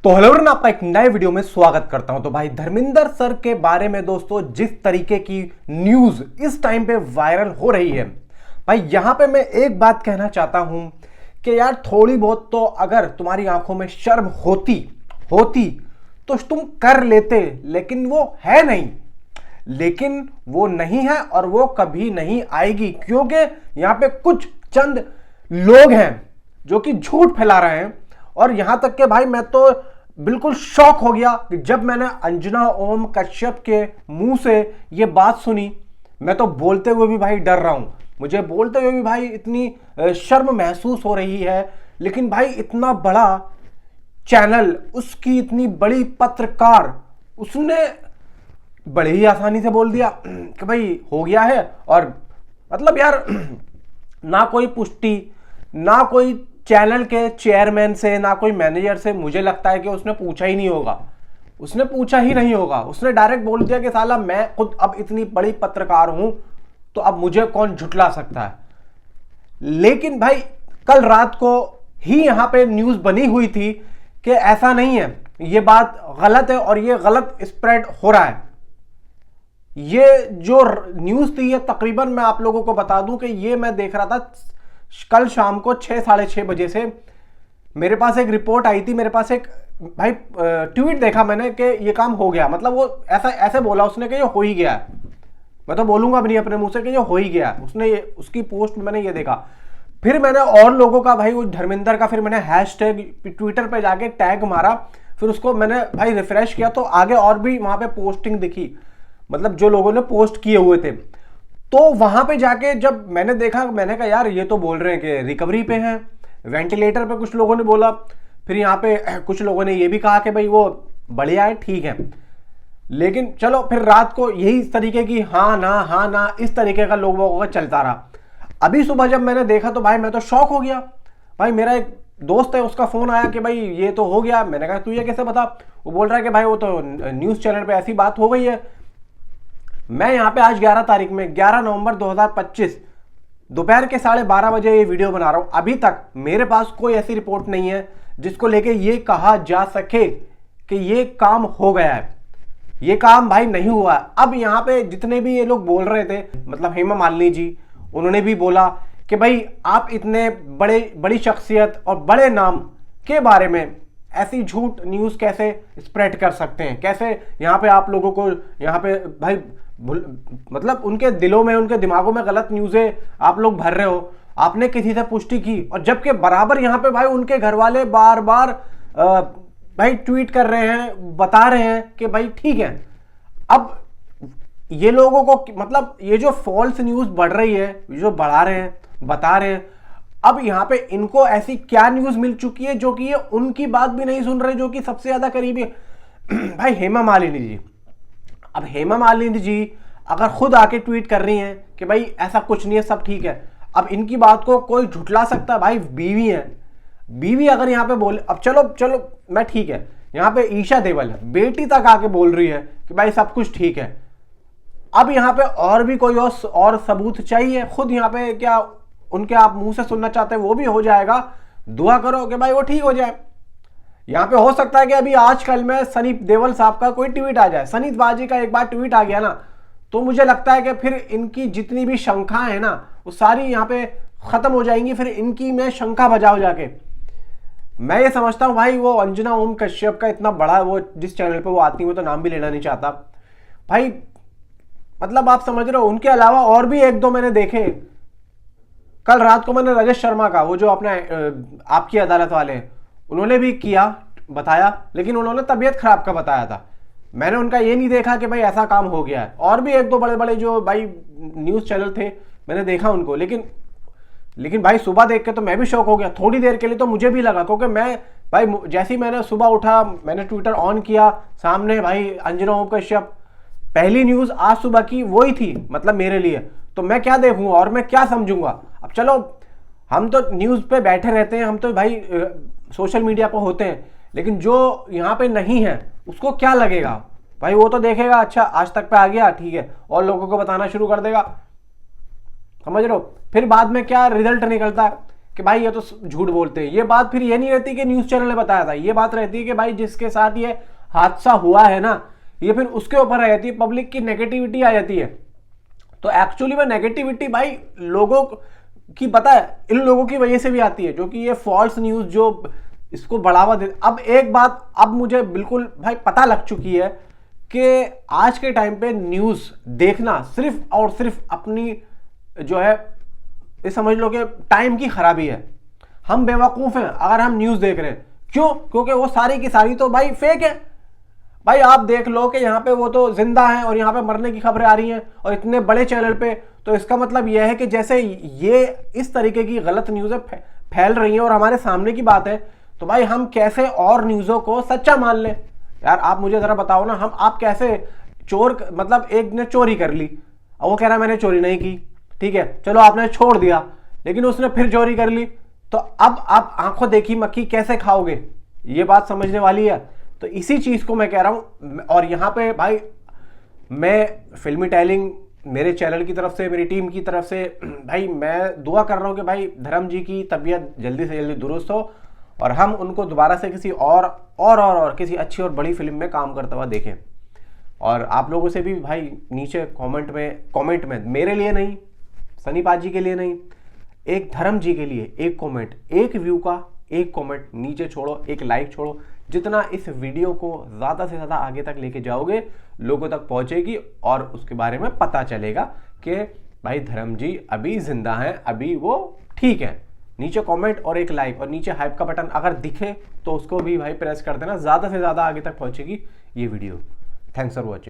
तो hello everyone, आपका एक नए वीडियो में स्वागत करता हूं। तो भाई धर्मेंद्र सर के बारे में दोस्तों जिस तरीके की न्यूज इस टाइम पे वायरल हो रही है, भाई यहां पे मैं एक बात कहना चाहता हूं कि यार थोड़ी बहुत तो अगर तुम्हारी आंखों में शर्म होती होती तो तुम कर लेते, लेकिन वो है नहीं। लेकिन वो नहीं है और वो कभी नहीं आएगी, क्योंकि यहां पे कुछ चंद लोग हैं जो कि झूठ फैला रहे हैं। और यहां तक के भाई मैं तो बिल्कुल शॉक हो गया कि जब मैंने अंजना ओम कश्यप के मुंह से ये बात सुनी। मैं तो बोलते हुए भी भाई डर रहा हूं, मुझे बोलते हुए भी भाई इतनी शर्म महसूस हो रही है। लेकिन भाई इतना बड़ा चैनल, उसकी इतनी बड़ी पत्रकार, उसने बड़ी ही आसानी से बोल दिया कि भाई हो गया है। और मतलब यार ना कोई पुष्टि, ना कोई चैनल के चेयरमैन से, ना कोई मैनेजर से, मुझे लगता है कि उसने पूछा ही नहीं होगा। उसने पूछा ही नहीं होगा, उसने डायरेक्ट बोल दिया कि साला मैं खुद अब इतनी बड़ी पत्रकार हूं तो अब मुझे कौन झुठला सकता है। लेकिन भाई कल रात को ही यहां पे न्यूज बनी हुई थी कि ऐसा नहीं है, ये बात गलत है और ये गलत स्प्रेड हो रहा है। ये जो न्यूज थी, ये तकरीबन मैं आप लोगों को बता दूं कि ये मैं देख रहा था कल शाम को 6 साढ़े 6 बजे से। मेरे पास एक रिपोर्ट आई थी, मेरे पास एक भाई ट्वीट देखा मैंने कि ये काम हो गया। मतलब वो ऐसा ऐसे बोला उसने कि ये हो ही गया है। मैं तो बोलूंगा अपनी अपने मुंह से कि ये हो ही गया है। उसने उसकी पोस्ट में मैंने ये देखा। फिर मैंने और लोगों का भाई वो धर्मेंद्र का फिर मैंने हैशटैग ट्विटर पे जाके टैग मारा। फिर उसको मैंने भाई रिफ्रेश किया तो आगे और भी वहां पे पोस्टिंग दिखी, मतलब जो लोगों ने पोस्ट किए हुए थे। तो वहां पे जाके जब मैंने देखा, मैंने कहा यार ये तो बोल रहे हैं कि रिकवरी पे हैं, वेंटिलेटर पे कुछ लोगों ने बोला। फिर यहाँ पे कुछ लोगों ने ये भी कहा कि भाई वो बढ़िया है, ठीक है। लेकिन चलो फिर रात को यही इस तरीके की हाँ ना इस तरीके का लोगों का चलता रहा। अभी सुबह जब मैंने देखा तो भाई मैं तो शॉक हो गया। भाई मेरा एक दोस्त है, उसका फोन आया कि भाई ये तो हो गया। मैंने कहा तू ये कैसे बता? वो बोल रहा है कि भाई वो तो न्यूज चैनल पे ऐसी बात हो गई है। मैं यहाँ पे आज 11 तारीख में 11 नवंबर 2025 दोपहर के 12:30 बजे ये वीडियो बना रहा हूं। अभी तक मेरे पास कोई ऐसी रिपोर्ट नहीं है जिसको लेके ये कहा जा सके कि ये काम हो गया है। ये काम भाई नहीं हुआ है। अब यहाँ पे जितने भी ये लोग बोल रहे थे, मतलब हेमा मालिनी जी, उन्होंने भी बोला कि भाई आप इतने बड़ी शख्सियत और बड़े नाम के बारे में ऐसी झूठ न्यूज कैसे स्प्रेड कर सकते हैं? कैसे यहाँ पे आप लोगों को यहाँ पे भाई मतलब उनके दिलों में, उनके दिमागों में गलत न्यूज़ें आप लोग भर रहे हो। आपने किसी से पुष्टि की और जबकि बराबर यहाँ पे भाई उनके घर वाले बार बार भाई ट्वीट कर रहे हैं, बता रहे हैं कि भाई ठीक है। अब ये लोगों को मतलब ये जो फॉल्स न्यूज बढ़ रही है, जो बढ़ा रहे हैं, बता रहे हैं, अब यहाँ पे इनको ऐसी क्या न्यूज मिल चुकी है जो कि ये उनकी बात भी नहीं सुन रहे, जो कि सबसे ज्यादा करीबी भाई हेमा मालिनी जी। अब हेमा मालिनी जी अगर खुद आके ट्वीट कर रही हैं कि भाई ऐसा कुछ नहीं है, सब ठीक है, अब इनकी बात को कोई झुठला सकता है? भाई बीवी है, बीवी अगर यहाँ पे बोले, अब चलो मैं ठीक है, यहाँ पे ईशा देवल है, बेटी तक आके बोल रही है कि भाई सब कुछ ठीक है। अब यहाँ पे और भी कोई और सबूत चाहिए? खुद यहाँ पे क्या उनके आप मुंह से सुनना चाहते हैं वो भी हो जाएगा। दुआ करो कि भाई वो ठीक हो जाए। यहाँ पे हो सकता है कि अभी आजकल में सनी देओल साहब का कोई ट्वीट आ जाए। सनी बाजी का एक बार ट्वीट आ गया ना, तो मुझे लगता है कि फिर इनकी जितनी भी शंकाएं है ना, वो सारी यहाँ पे खत्म हो जाएंगी। फिर इनकी मैं शंका बजाओ जाके। मैं ये समझता हूँ भाई वो अंजना ओम कश्यप का इतना बड़ा, वो जिस चैनल पे वो आती है, वो तो नाम भी लेना नहीं चाहता भाई, मतलब आप समझ रहे हो। उनके अलावा और भी एक दो मैंने देखे। कल रात को मैंने रजत शर्मा का, वो जो अपने आपकी अदालत वाले, उन्होंने भी किया, बताया, लेकिन उन्होंने तबीयत खराब का बताया था। मैंने उनका ये नहीं देखा कि भाई ऐसा काम हो गया है। और भी एक दो बड़े बड़े जो भाई न्यूज़ चैनल थे, मैंने देखा उनको। लेकिन भाई सुबह देख के तो मैं भी शौक हो गया। थोड़ी देर के लिए तो मुझे भी लगा, क्योंकि मैं भाई जैसे ही मैंने सुबह उठा, मैंने ट्विटर ऑन किया, सामने भाई अंजना ओम कश्यप, पहली न्यूज़ आज सुबह की वही थी, मतलब मेरे लिए। तो मैं क्या देखूंगा और मैं क्या समझूंगा? अब चलो हम तो न्यूज़ पे बैठे रहते हैं, हम तो भाई सोशल मीडिया पर होते हैं, लेकिन जो यहाँ पे नहीं है उसको क्या लगेगा भाई? वो तो देखेगा अच्छा आज तक पे आ गया, ठीक है, और लोगों को बताना शुरू कर देगा। समझ रहे हो? फिर बाद में क्या रिजल्ट निकलता है कि भाई ये तो झूठ बोलते हैं। ये बात फिर ये नहीं रहती कि न्यूज चैनल ने बताया था, ये बात रहती है कि भाई जिसके साथ ये हादसा हुआ है ना, ये फिर उसके ऊपर आ जाती है, पब्लिक की नेगेटिविटी आ जाती है। तो एक्चुअली में नेगेटिविटी भाई लोगों की पता है इन लोगों की वजह से भी आती है, जो कि ये फॉल्स न्यूज जो इसको बढ़ावा दे। अब एक बात अब मुझे बिल्कुल भाई पता लग चुकी है कि आज के टाइम पे न्यूज देखना सिर्फ और सिर्फ अपनी जो है ये समझ लो कि टाइम की खराबी है। हम बेवकूफ हैं अगर हम न्यूज देख रहे हैं। क्यों? क्योंकि वो सारी की सारी तो भाई फेक है। भाई आप देख लो कि यहाँ पे वो तो जिंदा हैं और यहाँ पे मरने की खबरें आ रही हैं और इतने बड़े चैनल पे, तो इसका मतलब यह है कि जैसे ये इस तरीके की गलत न्यूज़ें फैल रही हैं और हमारे सामने की बात है, तो भाई हम कैसे और न्यूज़ों को सच्चा मान लें? यार आप मुझे ज़रा बताओ ना, आप कैसे चोर, मतलब एक ने चोरी कर ली और वो कह रहा है मैंने चोरी नहीं की, ठीक है चलो आपने छोड़ दिया, लेकिन उसने फिर चोरी कर ली, तो अब आप आंखों देखी मक्खी कैसे खाओगे? ये बात समझने वाली है। तो इसी चीज को मैं कह रहा हूं। और यहां पे भाई मैं फिल्मी टेलिंग मेरे चैनल की तरफ से, मेरी टीम की तरफ से भाई मैं दुआ कर रहा हूं कि भाई धर्म जी की तबीयत जल्दी से जल्दी दुरुस्त हो और हम उनको दोबारा से किसी और किसी अच्छी और बड़ी फिल्म में काम करता हुआ देखें। और आप लोगों से भी भाई नीचे कमेंट में मेरे लिए नहीं, सनी पाजी के लिए नहीं, एक धर्म जी के लिए एक कमेंट, एक व्यू का एक कमेंट नीचे छोड़ो, एक लाइक छोड़ो। जितना इस वीडियो को ज़्यादा से ज़्यादा आगे तक लेके जाओगे, लोगों तक पहुंचेगी और उसके बारे में पता चलेगा कि भाई धर्म जी अभी जिंदा हैं, अभी वो ठीक है। नीचे कमेंट और एक लाइक और नीचे हाइप का बटन अगर दिखे तो उसको भी भाई प्रेस कर देना, ज़्यादा से ज़्यादा आगे तक पहुंचेगी ये वीडियो। Thanks for watching.